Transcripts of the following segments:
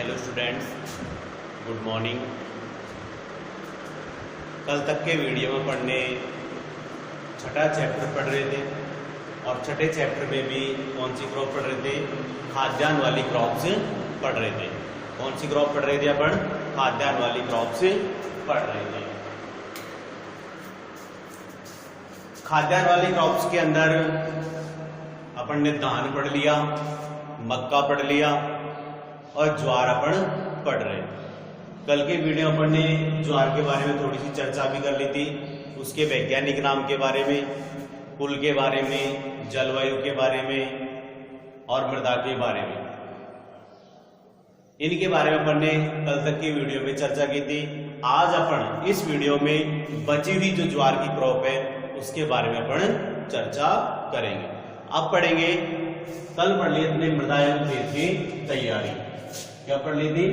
Hello students, good morning. कल तक के वीडियो में पढ़ने छठा चैप्टर पढ़ रहे थे और छठे चैप्टर में भी कौन सी क्रॉप पढ़ रहे थे? खाद्यान्न वाली क्रॉप्स पढ़ रहे थे। कौन सी क्रॉप पढ़ रहे थे अपन? खाद्यान्न वाली क्रॉप्स पढ़ रहे थे। खाद्यान्न वाली क्रॉप्स के अंदर अपन ने धान पढ़ लिया, मक्का पढ़ लिया और ज्वार अपन पढ़ रहे। कल के वीडियो अपन ने ज्वार के बारे में थोड़ी सी चर्चा भी कर ली थी, उसके वैज्ञानिक नाम के बारे में, कुल के बारे में, जलवायु के बारे में और मृदा के बारे में। इनके बारे में अपन ने कल तक की वीडियो में चर्चा की थी। आज अपन इस वीडियो में बची हुई जो ज्वार की क्रॉप है उसके बारे में अपन चर्चा करेंगे। अब पढ़ेंगे, कल पढ़ लिए अपने मृदा एवं खेत की तैयारी। क्या पढ़ ली थी?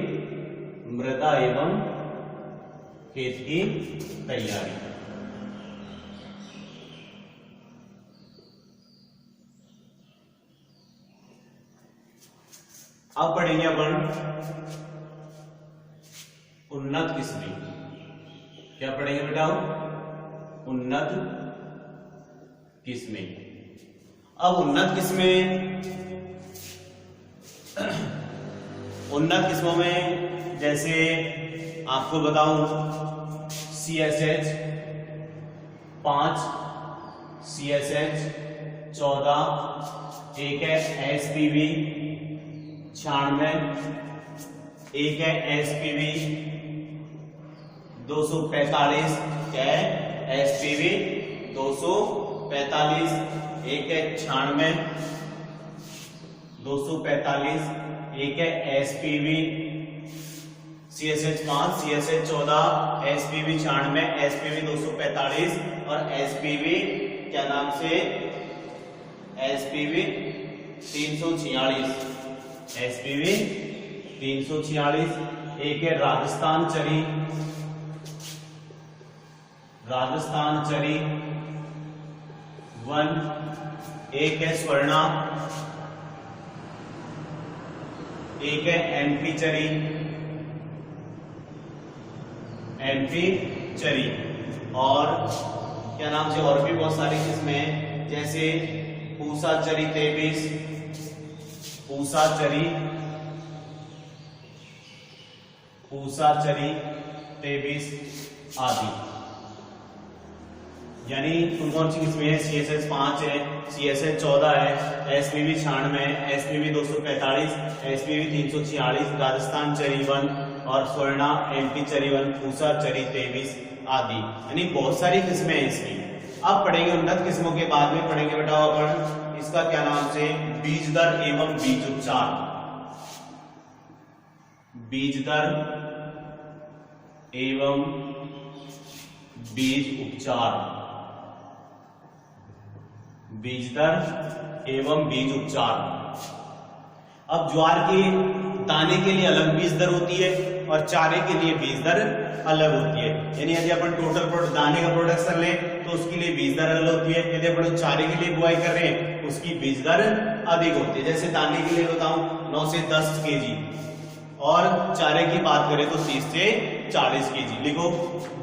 मृदा एवं खेत की तैयारी। अब पढ़ेंगे अपन उन्नत किस्में। क्या पढ़ेंगे बेटा? उन्नत किस्में। अब उन्नत किस्मों में जैसे आपको बताऊं CSH 5, CSH 14, एक है SPV 96, एक है SPV 245, क्या है? SPV 245, एक है 96 245, एक है SPV CSH 5, CSH 14, SPV 96, SPV 245 और SPV क्या नाम से? SPV 346, SPV 346, एक है राजस्थान चरी 1, एक है स्वर्णा, एक है MP चरी और क्या नाम से और भी बहुत सारी किस्में हैं, जैसे पूसा चरी 23, पूसा चरी 23 आदि। यानी कौन सी किस्में है? CSH 5 है, CSH 14 है, SPV 96 है, SPV 245, SPV 346, राजस्थान चरी 1 और स्वर्णा MP चरी 1, पूसा चरी 23 आदि। यानी बहुत सारी किस्में हैं इसकी। अब पढ़ेंगे उन्नत किस्मों के बाद में पढ़ेंगे बेटा अपन इसका क्या नाम से? बीज दर एवं बीज उपचार। बीज दर एवं बीज उपचार। बीज दर एवं बीज उपचार। अब ज्वार के दाने के लिए अलग बीज दर होती है और चारे के लिए बीज दर अलग होती है। यानी यदि अपन टोटल दाने का प्रोडक्शन लें तो उसके लिए बीज दर अलग होती है। यदि अपन चारे के लिए बुआई कर रहे हैं उसकी बीज दर अधिक होती है। जैसे दाने के लिए बताऊं 9 से 10 kg और चारे की बात करें तो 30 से 40 kg। लिखो,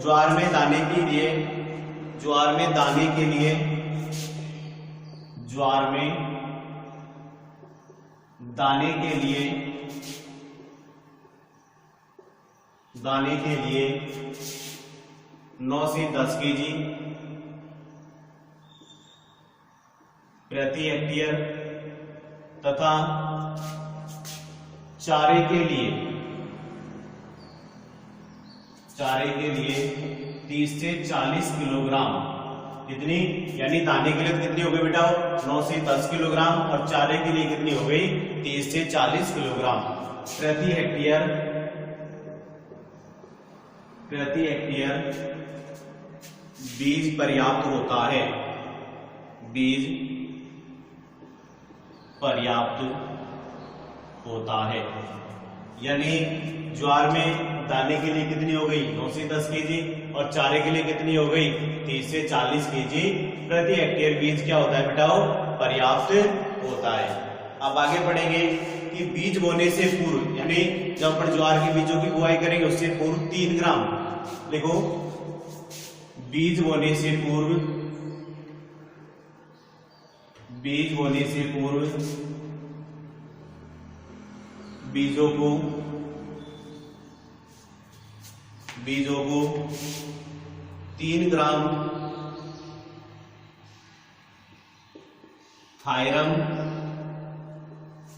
ज्वार में दाने के लिए दाने के लिए 9 से 10 kg प्रति हेक्टेयर तथा चारे के लिए 30 से 40 किलोग्राम। कितनी? यानी दाने के लिए कितनी हो गई बेटा? 9 से 10 किलोग्राम और चारे के लिए कितनी हो गई? 30 से 40 किलोग्राम प्रति हेक्टेयर बीज पर्याप्त होता है। बीज पर्याप्त होता है। यानी ज्वार में दाने के लिए कितनी हो गई? 9 से 10 kg और चारे के लिए कितनी हो गई? 30 से 40 kg प्रति हेक्टेयर बीज क्या होता है बेटा? पर्याप्त होता है। अब आगे पढ़ेंगे कि बीज बोने से पूर्व, यानी जब अपन ज्वार के बीजों की बुआई करेंगे उससे पूर्व 3 ग्राम लिखो। बीज बोने से पूर्व, बीज बोने से पूर्व बीजों को 3 ग्राम थायरम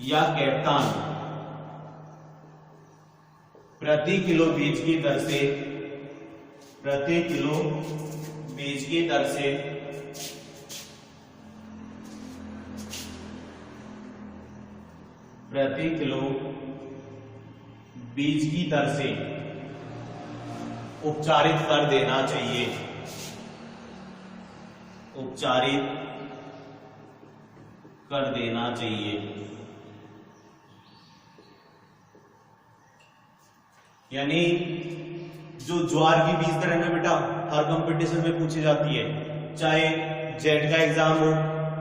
या कैप्टान प्रति किलो बीज की दर से, प्रति किलो बीज की दर से प्रति किलो बीज की दर से उपचारित कर देना चाहिए, उपचारित कर देना चाहिए। यानी जो ज्वार की बीज दर है ना बेटा, हर कंपटीशन में पूछी जाती है, चाहे जेट का एग्जाम हो,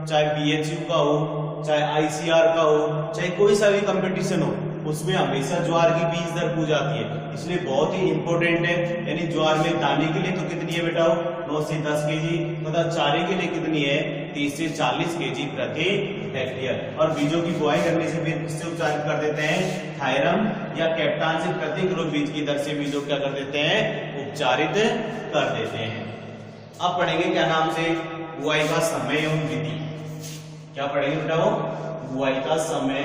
चाहे बीएचयू का हो, चाहे आईसीआर का हो, चाहे कोई सा भी कंपटीशन हो, उसमें हमेशा ज्वार की बीज दर पूछी जाती है, इसलिए बहुत ही इंपॉर्टेंट है। यानी ज्वार में दाने के लिए तो कितनी है बेटा, 9 से 10 केजी, तथा चारे के लिए कितनी है, 30 से 40 केजी प्रति हेक्टेयर। और बीजों की बुआई करने से फिर इससे उपचारित कर देते हैं थायरम या कैप्टान से प्रति किलो बीज की दर से बीजों क्या कर देते हैं, उपचारित कर देते हैं। अब पढ़ेंगे क्या नाम से, बुआई का समय एवं विधि। क्या पढ़ेंगे बेटा, वो बुआई का समय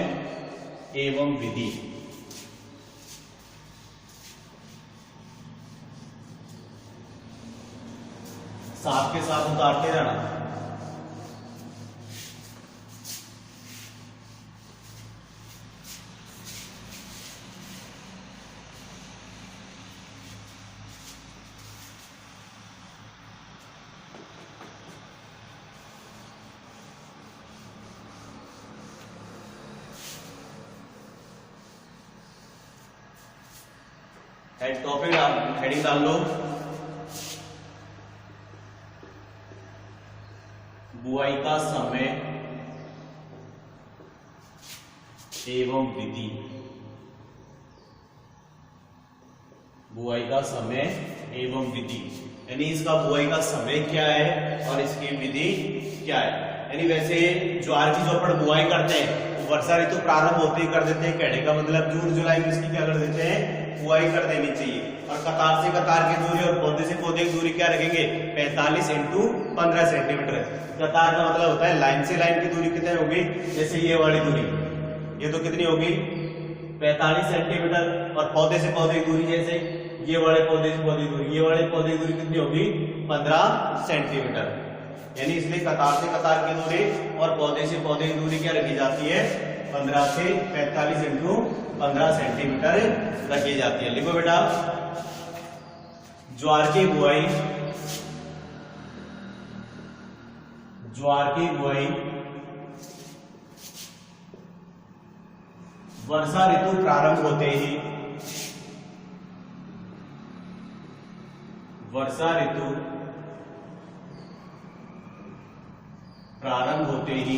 एवं विधि। साथ के साथ उतारते जाना। हेड टॉपिक आप हेडिंग डाल लो, बुआई का समय एवं विधि। बुआई का समय एवं विधि, यानी इसका बुआई का समय क्या है और इसकी विधि क्या है। यानी वैसे ज्वार की जो अपन बुआई करते हैं वर्षा ऋतु प्रारंभ होते ही कर देते हैं, कहने का मतलब जून जुलाई में इसकी क्या कर देते हैं, बुआई कर देनी चाहिए। और कतार से कतार की दूरी और पौधे से पौधे की दूरी क्या रखेंगे, 45 × 15 सेंटीमीटर। कतार का मतलब होता है लाइन से लाइन की दूरी कितनी होगी, जैसे ये वाली दूरी, ये तो कितनी होगी 45 सेंटीमीटर। और पौधे से पौधे की दूरी, जैसे ये वाले पौधे से पौधे की दूरी, ये वाले पौधे की दूरी कितनी होगी 15 सेंटीमीटर। यानी इसलिए कतार से कतार की दूरी और पौधे से पौधे की दूरी क्या रखी जाती है, 15 से 45 × 15 सेंटीमीटर रखी जाती है। लिखो बेटा, ज्वार की बुआई, ज्वार की बुआई वर्षा ऋतु प्रारंभ होते ही, वर्षा ऋतु प्रारंभ होते ही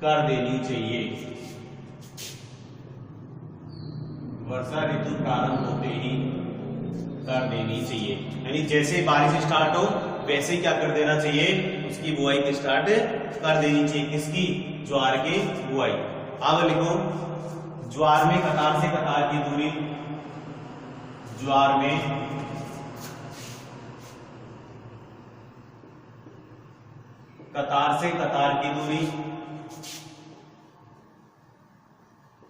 कर देनी चाहिए। वर्षा ऋतु प्रारंभ होते ही कर देनी चाहिए, यानी जैसे बारिश स्टार्ट हो वैसे ही क्या कर देना चाहिए, उसकी बुआई की स्टार्ट कर देनी चाहिए। किसकी, ज्वार की बुआई। अब लिखो, ज्वार में कतार से कतार की दूरी, ज्वार में कतार से कतार की दूरी,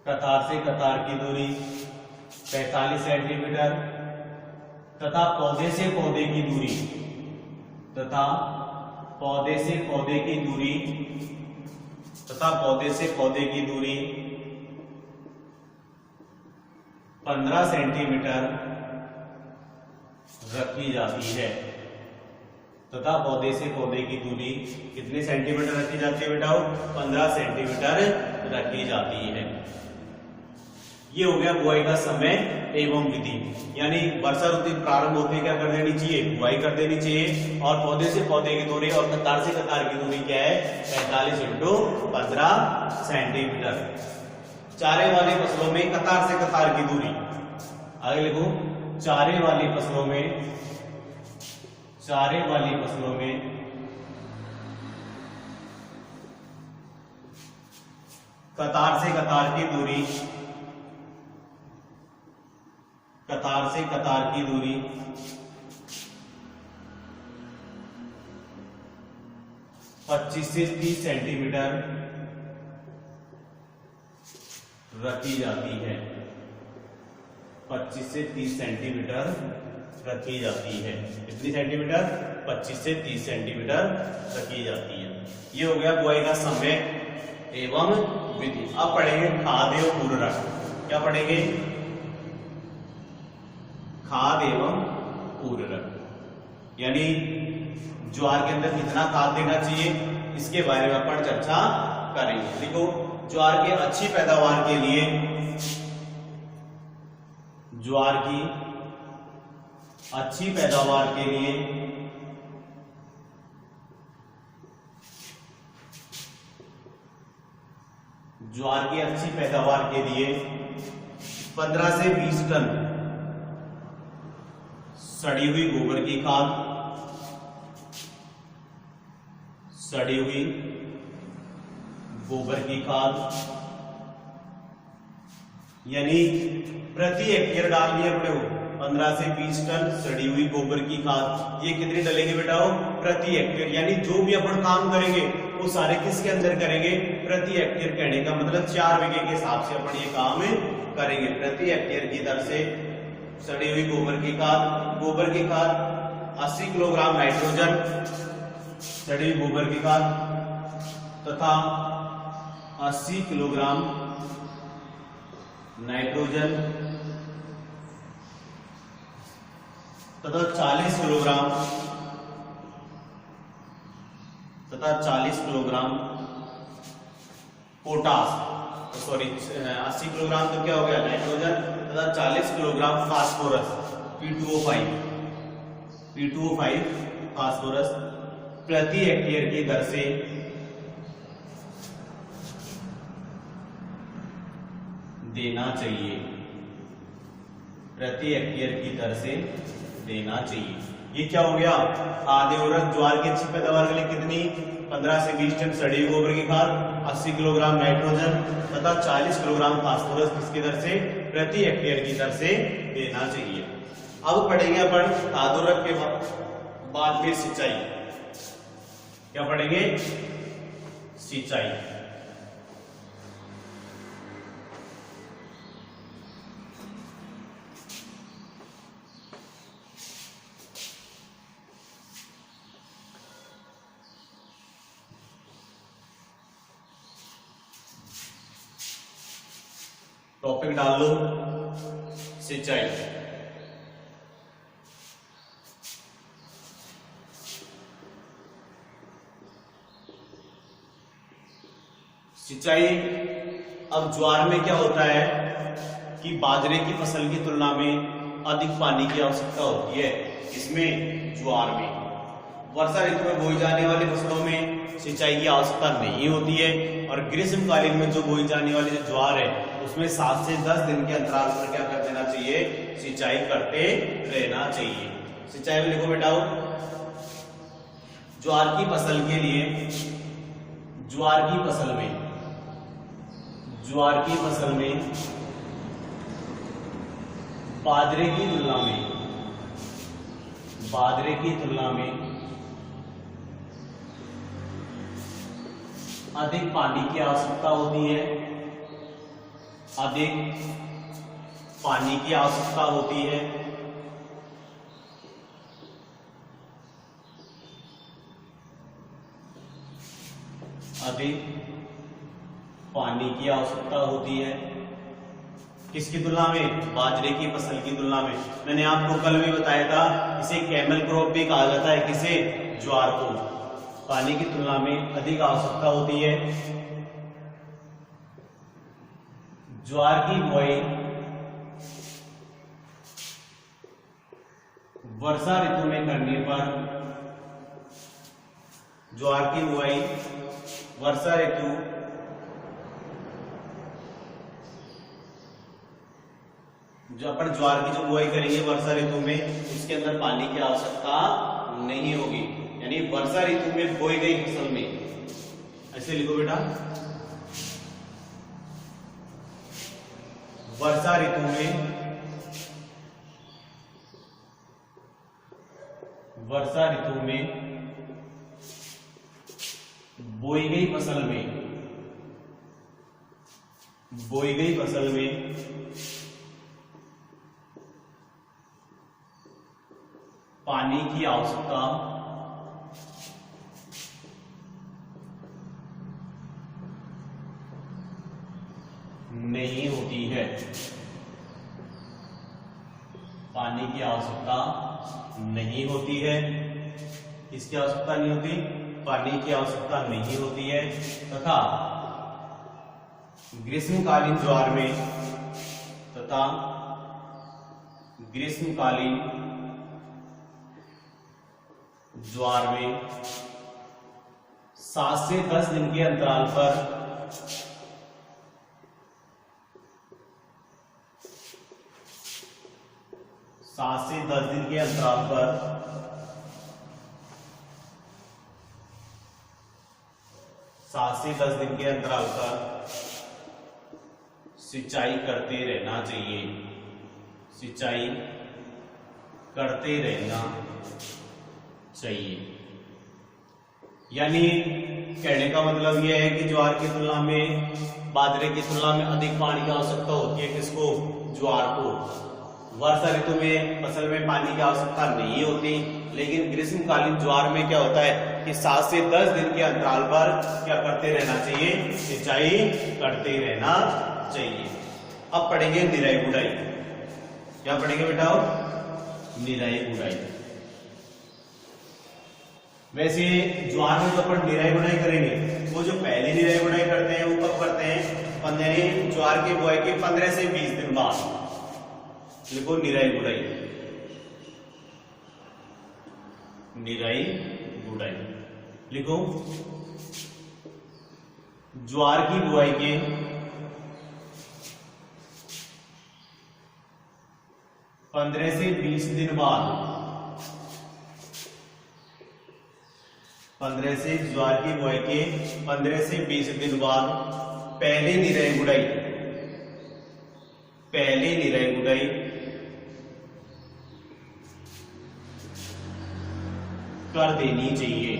कतार से कतार की दूरी 45 सेंटीमीटर, तथा पौधे से पौधे की दूरी, तथा पौधे से पौधे की दूरी, तथा पौधे से पौधे की दूरी 15 सेंटीमीटर रखी जाती है। तथा पौधे से पौधे की दूरी कितने सेंटीमीटर रखी जाती है बेटा, 15 सेंटीमीटर रखी जाती है। ये हो गया बुआई का समय एवं विधि। यानी वर्षा ऋतु प्रारंभ होते क्या कर देनी चाहिए, बुआई कर देनी चाहिए। और पौधे से पौधे की दूरी और कतार से कतार की दूरी क्या है, 45 × 15 सेंटीमीटर। चारे वाली फसलों में कतार से कतार की दूरी, आगे लिखो, चारे वाली फसलों में कतार से कतार की दूरी 25 से 30 सेंटीमीटर रखी जाती है। 25 से 30 सेंटीमीटर रखी जाती है। कितनी सेंटीमीटर, 25 से 30 सेंटीमीटर रखी जाती है। ये हो गया बुआई का समय एवं विधि। अब पढ़ेंगे खाद एवं उर्वरक। क्या पढ़ेंगे, खाद एवं उर्वरक, यानी ज्वार के अंदर कितना खाद देना चाहिए, इसके बारे में अपन चर्चा करेंगे। देखो, ज्वार की अच्छी पैदावार के लिए, ज्वार की अच्छी पैदावार के लिए ज्वार की अच्छी पैदावार के लिए 15 से 20 टन सड़ी हुई गोबर की खाद, सड़ी हुई गोबर की खाद, यानी प्रति हेक्टेयर डालनी है अपने को 15 से 20 टन सड़ी हुई गोबर की खाद। ये कितनी डलेगी बेटा, प्रति हेक्टेयर। यानी जो भी अपन काम करेंगे वो सारे किसके अंदर करेंगे, प्रति हेक्टेयर। कहने का मतलब 4 बीघे के हिसाब से अपन ये काम करेंगे। प्रति हेक्टेयर की दर से सड़ी हुई गोबर की खाद 80 किलोग्राम नाइट्रोजन, सड़ी हुई गोबर की खाद तथा 80 किलोग्राम नाइट्रोजन तथा 40 किलोग्राम पोटास, सॉरी 80 किलोग्राम तो क्या हो गया नाइट्रोजन तथा 40 किलोग्राम फास्फोरस P2O5 फास्फोरस प्रति हेक्टेयर की दर से देना चाहिए। प्रति हेक्टेयर की दर से देना चाहिए। ये क्या हो गया, खाद उर्वरक। ज्वार की अच्छी पैदावार के लिए कितनी, 15 से 20 टन सड़ी गोबर की खाद, 80 किलोग्राम नाइट्रोजन तथा 40 किलोग्राम फास्फोरस किसकी दर से, प्रति हेक्टेयर की दर से देना चाहिए। अब पढ़ेंगे अपन खाद उर्वरक के बाद फिर सिंचाई। क्या पढ़ेंगे, सिंचाई। टॉपिक डाल लो सिंचाई। सिंचाई, अब ज्वार में क्या होता है कि बाजरे की फसल की तुलना में अधिक पानी की आवश्यकता होती है। इसमें ज्वार में वर्षा ऋतु में बोई जाने वाली फसलों में सिंचाई की आवश्यकता नहीं होती है, और ग्रीष्मकालीन में जो बोई जाने वाली जो ज्वार है उसमें 7 से 10 दिन के अंतराल पर क्या कर देना चाहिए, सिंचाई करते रहना चाहिए। सिंचाई में लिखो बेटा, ज्वार की फसल के लिए, ज्वार की फसल में बाजरे की तुलना में अधिक पानी की आवश्यकता होती है। अधिक पानी की आवश्यकता होती है। अधिक पानी की आवश्यकता होती है। किसकी तुलना में, बाजरे की फसल की तुलना में। मैंने आपको कल भी बताया था, इसे कैमल क्रॉप भी कहा जाता है। किसे, ज्वार को। पानी की तुलना में अधिक आवश्यकता होती है। ज्वार की बुआई वर्षा ऋतु में करने पर, ज्वार की बुआई वर्षा ऋतु जो अपन ज्वार की जो बुआई करेंगे वर्षा ऋतु में, उसके अंदर पानी की आवश्यकता नहीं होगी। यानी वर्षा ऋतु में बोई गई फसल में, ऐसे लिखो बेटा, वर्षा ऋतु में, वर्षा ऋतु में बोई गई फसल में, बोई गई फसल में पानी की आवश्यकता नहीं होती है, पानी की आवश्यकता नहीं होती है। इसकी आवश्यकता नहीं होती, पानी की आवश्यकता नहीं होती है। तथा ग्रीष्मकालीन ज्वार में, तथा ग्रीष्मकालीन ज्वार में 7 से 10 दिन के अंतराल पर सात से 10 दिन के अंतराल पर सिंचाई करते रहना चाहिए, सिंचाई करते रहना चाहिए। यानी कहने का मतलब यह है कि ज्वार की तुलना में, बाजरे की तुलना में अधिक पानी की आवश्यकता होती है। किसको? ज्वार को। वर्षा ऋतु में फसल में पानी की आवश्यकता नहीं होती, लेकिन ग्रीष्मकालीन ज्वार में क्या होता है कि 7 से 10 दिन के अंतराल पर क्या करते रहना चाहिए? सिंचाई करते रहना चाहिए। अब पढ़ेंगे निराई गुड़ाई। क्या पढ़ेंगे बेटा? निराई गुड़ाई। वैसे ज्वार में जो अपन निराई गुड़ाई करेंगे, वो जो पहले निराई गुड़ाई करते हैं वो कब करते हैं? ज्वार की बुआई के 15 से 20 दिन बाद। लिखो निराई गुड़ाई, निराई गुड़ाई लिखो। ज्वार की बुआई के 15 से 20 दिन बाद, 15 से ज्वार की बुआई के 15 से 20 दिन बाद पहले निराई गुड़ाई, पहले निराई गुड़ाई कर देनी चाहिए।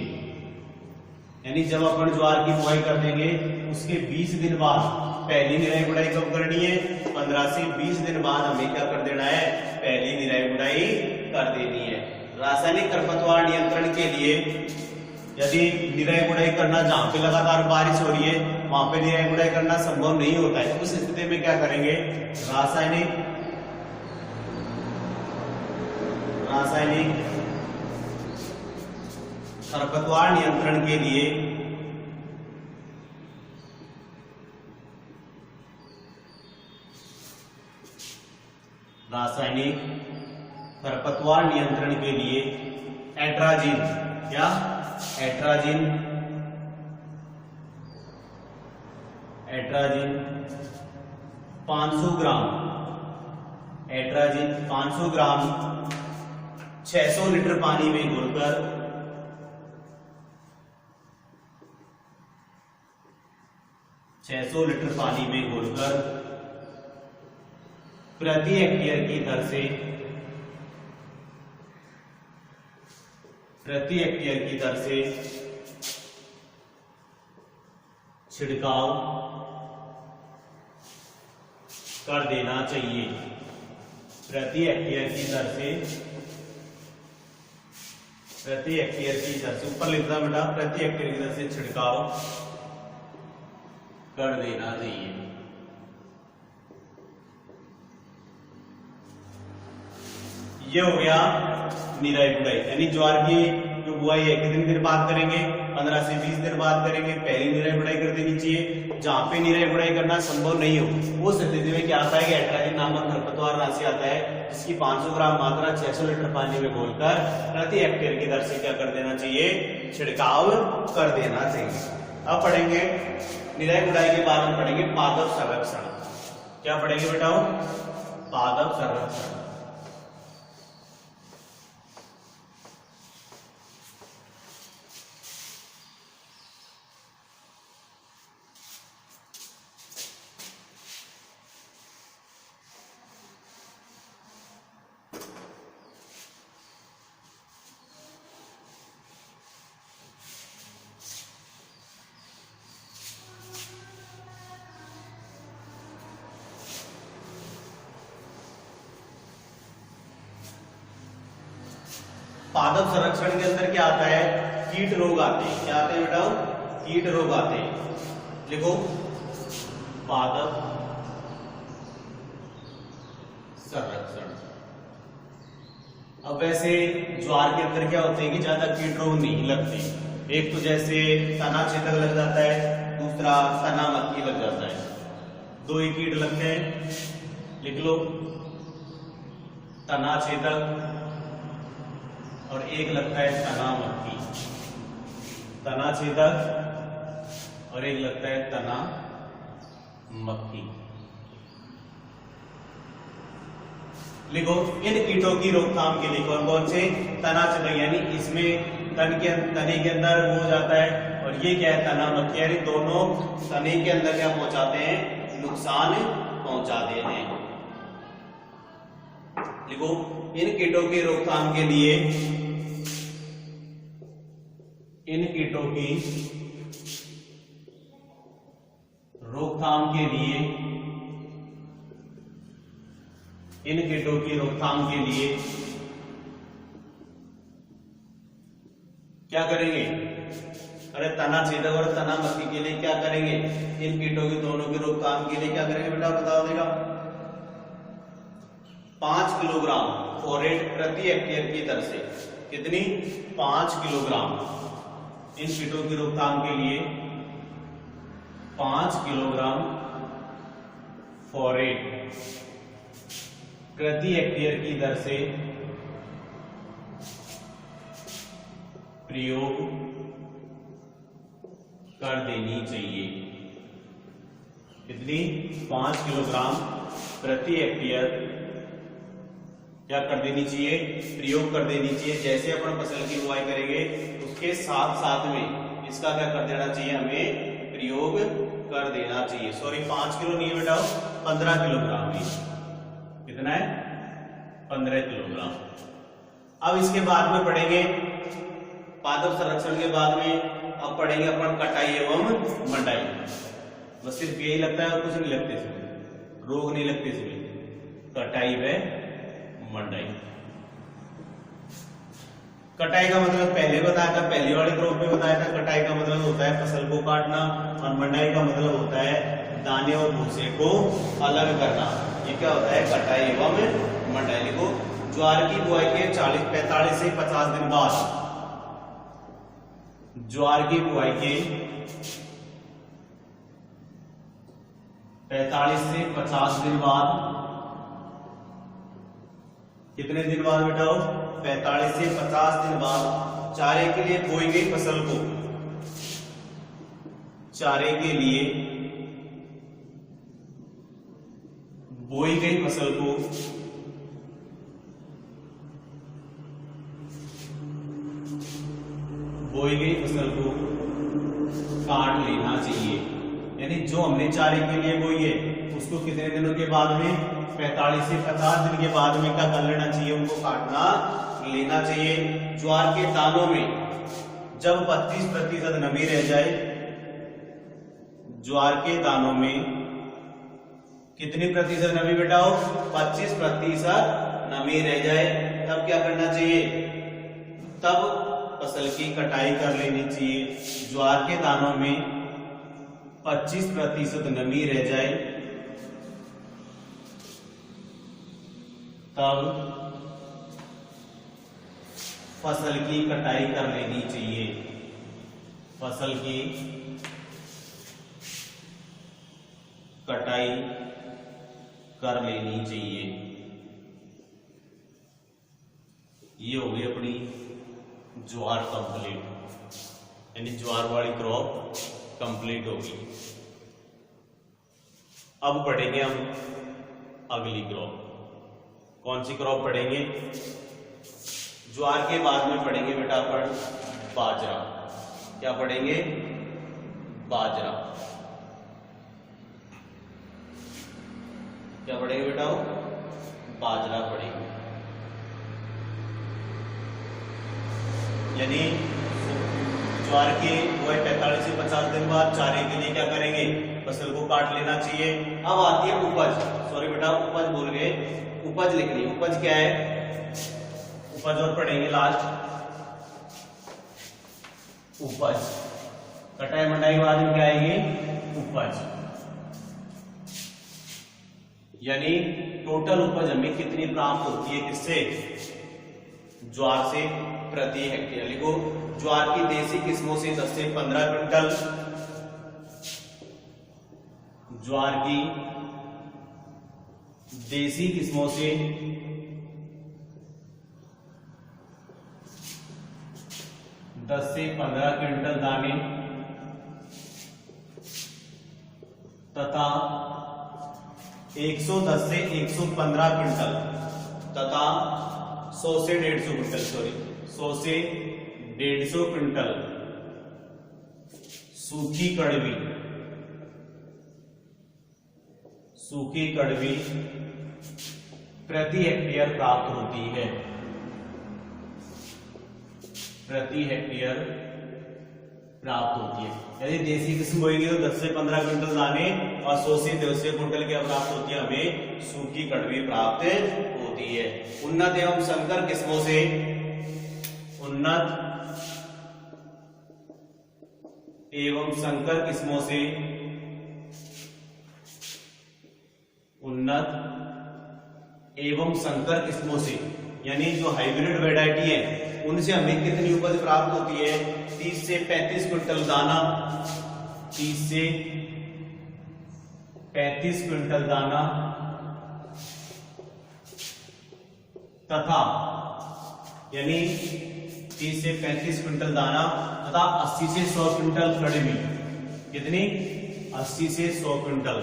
यानी जब अपन ज्वार की बुआई कर देंगे उसके 20 दिन बाद पहली निराई गुड़ाई कब करनी है? 15 से 20 दिन बाद हमें क्या कर देना है? पहली निराई गुड़ाई कर देनी है। रासायनिक खरपतवार नियंत्रण के लिए यदि निराई गुड़ाई करना, जहां पे लगातार बारिश हो रही है वहां पे निराई गुड़ाई करना संभव नहीं होता है, उस स्थिति में क्या करेंगे? रासायनिक खरपतवार नियंत्रण के लिए एट्राजिन, क्या? एट्राजिन 500 ग्राम, एट्राजिन 500 ग्राम 600 लीटर पानी में घोलकर 600 लीटर पानी में घोलकर प्रति हेक्टेयर की दर से, प्रति हेक्टेयर की दर से छिड़काव कर देना चाहिए। प्रति हेक्टेयर की दर से, प्रति हेक्टेयर की दर से, ऊपर लिखना बेटा, प्रति हेक्टेयर की दर से छिड़काव कर देना चाहिए। ये हो गया निराई गुड़ाई। यानी ज्वार की जो बुआई है कितने दिन बाद करेंगे, 15 से 20 दिन बाद करेंगे। पहली निराई गुड़ाई कर देनी चाहिए। जहां पे निराई गुड़ाई करना संभव नहीं हो उस स्थिति में क्या आता है कि एट्राजिन नामक खरपतवार राशि आता है, जिसकी 500 ग्राम मात्रा 600 लीटर पानी में घोलकर प्रति हेक्टेयर की दर से क्या कर देना चाहिए, छिड़काव कर देना चाहिए। अब पढ़ेंगे निराई गुड़ाई के बाद हम पढ़ेंगे पादप संरक्षण। क्या पढ़ेंगे बेटाओ, पादप संरक्षण। पादप संरक्षण के अंदर क्या आता है, कीट रोग आते हैं। क्या आते हैं बेटा, कीट रोग आते हैं। लिखो पादप संरक्षण। अब वैसे ज्वार के अंदर क्या होते हैं कि ज्यादा कीट रोग नहीं लगते। एक तो जैसे तना छेदक लग जाता है, दूसरा तना मक्खी लग जाता है। दो ही कीट लगते हैं, लिख लो, तना छेदक और एक लगता है तना मक्खी। तना छेदक और एक लगता है तना मक्खी। लिखो इन कीटों की रोकथाम के लिए कौन कौन से, तना छेदक यानी इसमें तने के अंदर वो हो जाता है, और ये क्या है तना मक्खी, यानी दोनों तने के अंदर क्या पहुंचाते हैं, नुकसान पहुंचाते हैं। लिखो इन कीटों की रोकथाम के लिए, इन कीटों की रोकथाम के लिए, इन कीटों की रोकथाम के लिए क्या करेंगे, अरे तना छेदक और तना मक्खी के लिए क्या करेंगे, इन कीटों की दोनों की रोकथाम के लिए क्या करेंगे बेटा, बताओ देगा। 5 किलोग्राम फोरेट प्रति हेक्टेयर की दर से, कितनी, 5 किलोग्राम। इन कीटों की रोकथाम के लिए 5 किलोग्राम फोरेट प्रति हेक्टेयर की दर से प्रयोग कर देनी चाहिए। कितनी, 5 किलोग्राम प्रति हेक्टेयर क्या कर देनी चाहिए, प्रयोग कर देनी चाहिए। जैसे अपन फसल की बुआई करेंगे उसके साथ साथ में इसका क्या कर देना चाहिए, हमें प्रयोग कर देना चाहिए। सॉरी 5 किलो नहीं बेटा, 15 किलोग्राम ही। कितना है, 15 किलोग्राम। अब इसके बाद में पढ़ेंगे पादप संरक्षण के बाद में अब पढ़ेंगे अपन कटाई एवं मंडाई। बस सिर्फ यही लगता है और कुछ नहीं लगते इसमें, रोग नहीं लगते इसमें। कटाई व मंडाई। कटाई का मतलब पहले बताया था, पहले वाले ग्रुप में बताया था। कटाई का मतलब होता है फसल को काटना, और मंडाई का मतलब होता है दाने और भूसे को अलग करना। ये क्या होता है, कटाई एवं मंडाई। लिखो ज्वार की बुआई के 45 से 50 दिन बाद, ज्वार की बुआई के 45 से 50 दिन बाद, कितने दिन बाद बेटाओ, 45 से 50 दिन बाद चारे के लिए बोई गई फसल को, चारे के लिए बोई गई फसल को काट लेना चाहिए। यानी जो हमने चारे के लिए बोई है उसको कितने दिनों के बाद में, 45 से 50 दिन के बाद में क्या कर लेना चाहिए, उनको काटना लेना चाहिए। ज्वार के दानों में जब 25% नमी रह जाए, ज्वार के दानों में कितनी प्रतिशत नमी बेटाओ, 25% नमी रह जाए, तब क्या करना चाहिए, तब फसल की कटाई कर लेनी चाहिए। ज्वार के दानों में 25% नमी रह जाए तब फसल की कटाई कर लेनी चाहिए, फसल की कटाई कर लेनी चाहिए। ये हो गई अपनी ज्वार कंप्लीट, यानी ज्वार वाली क्रॉप कंप्लीट होगी। अब पढ़ेंगे हम अगली क्रॉप। कौन सी क्रॉप पढ़ेंगे? ज्वार के बाद में पढ़ेंगे बेटा अपन बाजरा। क्या पढ़ेंगे? बाजरा। क्या पढ़ेंगे बेटा? बाजरा पढ़ेंगे। यानी ज्वार के 45 से 50 दिन बाद चारे के लिए क्या करेंगे? फसल को काट लेना चाहिए। अब आती है उपज। सॉरी बेटा, उपज भूल गए, उपज लिखनी। उपज क्या है? उपज और पढ़ेंगे लास्ट। उपज कटाई मंडाई के बाद में क्या आएगी? उपज। यानी टोटल उपज हमें कितनी प्राप्त होती है? किससे? ज्वार से प्रति हेक्टेयर। लिखो, ज्वार की देसी किस्मों से 10 से 15 क्विंटल, ज्वार की देसी किस्मों से 10 से 15 क्विंटल दाने तथा 110 से 115 क्विंटल तथा 100 से 150 क्विंटल, सॉरी 100 से 150 क्विंटल सूखी कड़वी प्रति हेक्टेयर प्राप्त होती है। प्रति हेक्टेयर प्राप्त होती है। यदि देसी किस्म होगी तो 10 से 15 क्विंटल दाने और 100 से 150 क्विंटल क्या प्राप्त होती है? हमें सूखी कड़वी प्राप्त होती है। उन्नत एवं संकर किस्मों से उन्नत एवं संकर किस्मों से यानी जो हाइब्रिड वैरायटी है उनसे हमें कितनी उपज प्राप्त होती है? 30 से 35 क्विंटल दाना, 30 से 35 क्विंटल दाना तथा यानी 30 से 35 क्विंटल दाना तथा 80 से 100 क्विंटल कड़वी। कितनी? 80 से 100 क्विंटल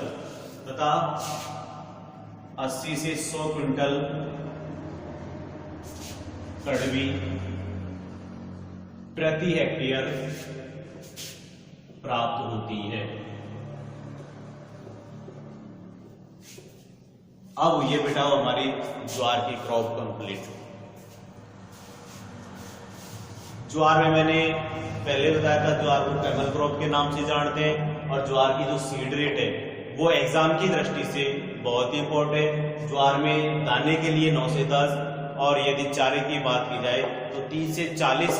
तथा 80 से 100 क्विंटल कड़वी प्रति हेक्टेयर प्राप्त होती है। अब ये बेटा हमारी ज्वार की क्रॉप कंप्लीट। ज्वार में मैंने पहले बताया था, ज्वार को कैमल क्रॉप के नाम से जानते हैं और ज्वार की जो सीड रेट है वो एग्जाम की दृष्टि से बहुत ही इंपॉर्टेंट है। ज्वार में दाने के लिए 9 से 10 और यदि चारे की बात की जाए तो 30 से 40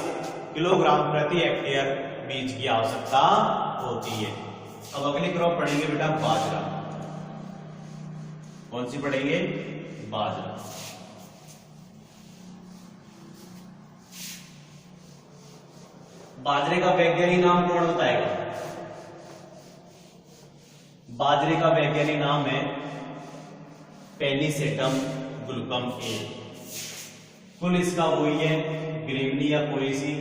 किलोग्राम प्रति हेक्टेयर बीज की आवश्यकता होती है। अब अगली क्रॉप पढ़ेंगे बेटा बाजरा। कौन सी पढ़ेंगे? बाजरा। बाजरे का वैज्ञानिक नाम कौन बताएगा? बाजरे का वैज्ञानिक नाम है पेनिसेटम ग्लूकम ए। कुल इसका वही है ग्रेवनी या पोएसी।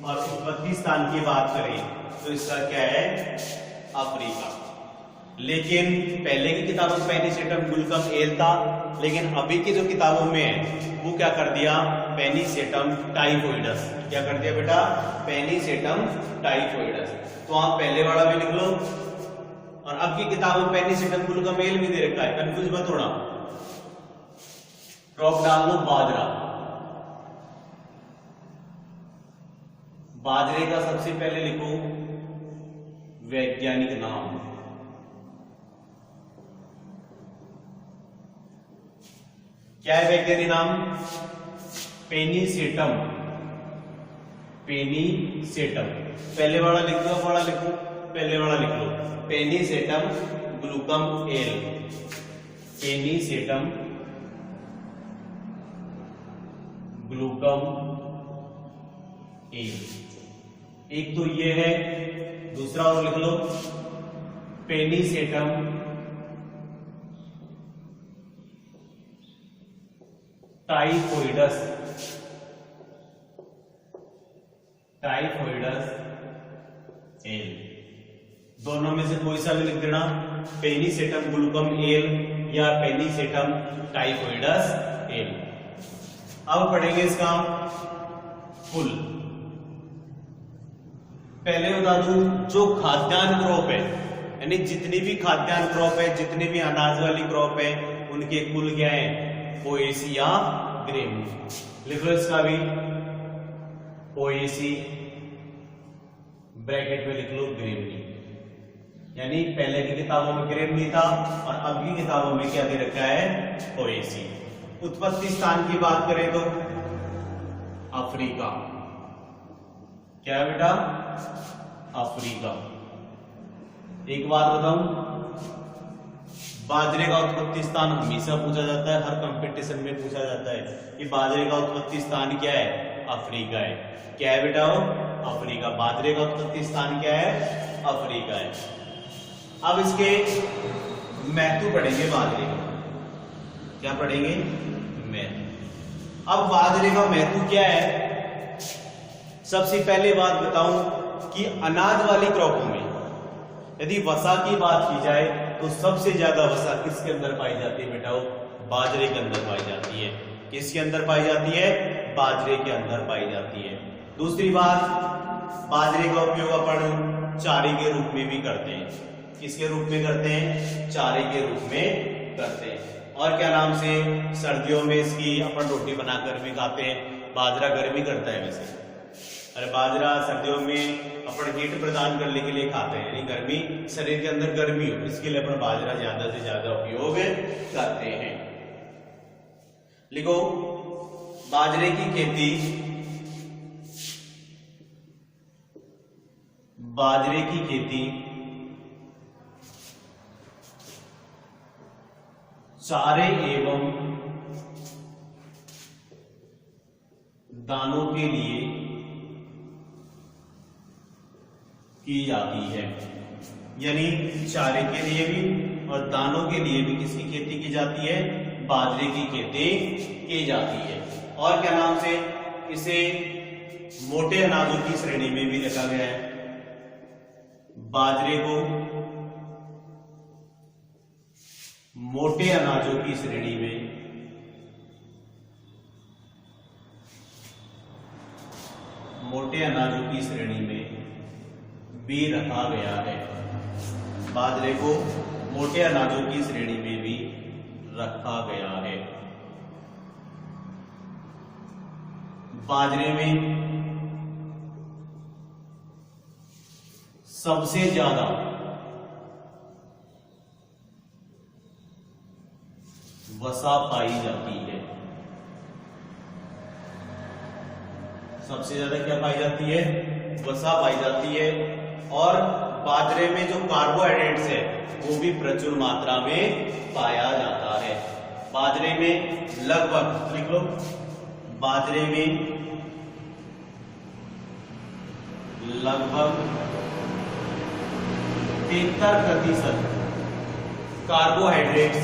और उत्पत्ति स्थान की बात करें तो इसका क्या है? अफ्रीका। लेकिन पहले की किताबों में पेनिसेटम ग्लूकम एल था, लेकिन अभी की जो किताबों में है वो क्या कर दिया? पेनिसेटम टाइफोइडस। क्या कर दिया बेटा? पेनिसेटम टाइफोइडस। तो आप पहले वाला भी लिख लो और अब की किताबों में पेनिसेटम ग्लूकम एल भी दे रखा है, कंफ्यूज मत होना। क्रॉप डाल लो बाजरा। बाजरे का सबसे पहले लिखो वैज्ञानिक नाम। क्या है वैज्ञानिक नाम? पेनिसेटम। पेनिसेटम पहले वाला लिख लो, वाला लिखो, पहले वाला लिख लो। Pennisetum glaucum L. Pennisetum glaucum L. एक तो ये है, दूसरा और लिख लो पेनिसेटम टाइफोइडस। टाइफोइडस एल, दोनों में से कोई सा भी लिख देना, पेनिसेटम ग्लूकम एल या पेनिसेटम टाइफोइडस एल। अब पढ़ेंगे इसका फुल। पहले बता दूं, जो खाद्यान्न क्रॉप है, यानी जितनी भी खाद्यान्न क्रॉप है, जितनी भी अनाज वाली क्रॉप है, उनके कुल क्या है, पोएसी या ग्रेमी। लिख लो इसका भी, पोएसी ब्रैकेट में लिख लो ग्रेमी। यानी पहले की किताबों में ग्रेमी था और अब की किताबों में क्या दे रखा है, पोएसी। उत्पत्ति स्थान की बात करें तो अफ्रीका। क्या है बेटा, अफ्रीका। एक बात बताऊं, बाजरे का उत्पत्ति स्थान हमेशा पूछा जाता है, हर कंपटीशन में पूछा जाता है कि बाजरे का उत्पत्ति स्थान क्या है, अफ्रीका है। क्या है बेटा, वो अफ्रीका। बाजरे का उत्पत्ति स्थान क्या है, अफ्रीका है। अब इसके महत्व पढ़ेंगे बाजरे का। क्या पढ़ेंगे, महत्व। अब बाजरे का महत्व क्या है, सबसे पहले बात बताऊं कि अनाज वाली क्रॉपों में यदि वसा की बात की जाए तो सबसे ज्यादा वसा किसके अंदर पाई जाती है बेटा, बाजरे के अंदर पाई जाती है। किसके अंदर पाई जाती है, बाजरे के अंदर पाई जाती है। दूसरी बात, बाजरे का उपयोग अपन चारे के रूप में भी करते हैं। किसके रूप में करते हैं, चारे के रूप में करते हैं। और क्या नाम से, सर्दियों में इसकी अपन रोटी बनाकर भी खाते हैं। बाजरा गर्मी करता है वैसे, अरे बाजरा सर्दियों में अपन हीट प्रदान करने के लिए खाते हैं, यानी गर्मी, शरीर के अंदर गर्मी हो, इसके लिए अपन बाजरा ज्यादा से ज्यादा उपयोग करते हैं। लिखो, बाजरे की खेती, बाजरे की खेती चारे एवं दानों के लिए की जाती है। यानी चारे के लिए भी और दानों के लिए भी किसकी खेती की जाती है, बाजरे की खेती की जाती है। और क्या नाम से, इसे मोटे अनाजों की श्रेणी में भी रखा गया है। बाजरे को मोटे अनाजों की श्रेणी में, मोटे अनाजों की श्रेणी में भी रखा गया है। बाजरे को मोटे अनाजों की श्रेणी में भी रखा गया है। बाजरे में सबसे ज्यादा वसा पाई जाती है। सबसे ज्यादा क्या पाई जाती है, वसा पाई जाती है। और बाजरे में जो कार्बोहाइड्रेट्स है वो भी प्रचुर मात्रा में पाया जाता है। बाजरे में लगभग, लिख लो, बाजरे में लगभग 73% कार्बोहाइड्रेट्स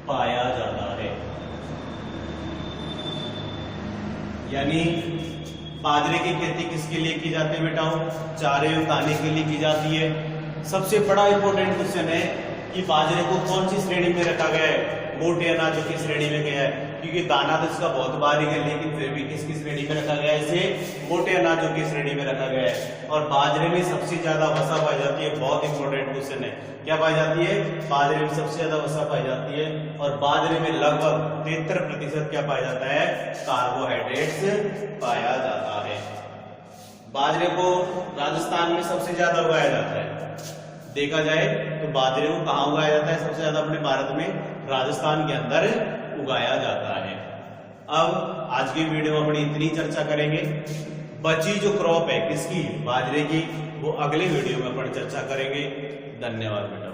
पाया जाता है। यानी बाजरे की खेती किसके लिए की जाती है बेटाओं, चारे और दाने के लिए की जाती है। सबसे बड़ा इंपॉर्टेंट क्वेश्चन है कि बाजरे को कौन सी श्रेणी में रखा गया है, मोटे अनाजों की श्रेणी में गया है। क्योंकि दाना तो इसका बहुत बारीक है, लेकिन फिर भी किसकी श्रेणी में रखा गया है, इसे मोटे अनाजों की श्रेणी में रखा गया है। और बाजरे में सबसे ज्यादा वसा पाई जाती है। बहुत इंपॉर्टेंट क्वेश्चन है, क्या पाई जाती है, बाजरे में सबसे ज्यादा वसा पाई जाती है। और बाजरे में लगभग 73% क्या पाया जाता है, कार्बोहाइड्रेट्स पाया जाता है। बाजरे को राजस्थान में सबसे ज्यादा उगाया जाता है। देखा जाए तो बाजरे को कहां उगाया जाता है, सबसे ज्यादा अपने भारत में राजस्थान के अंदर उगाया जाता है। अब आज की वीडियो में अपनी इतनी चर्चा करेंगे। बची जो क्रॉप है किसकी, बाजरे की, वो अगले वीडियो में अपन चर्चा करेंगे। धन्यवाद बेटा।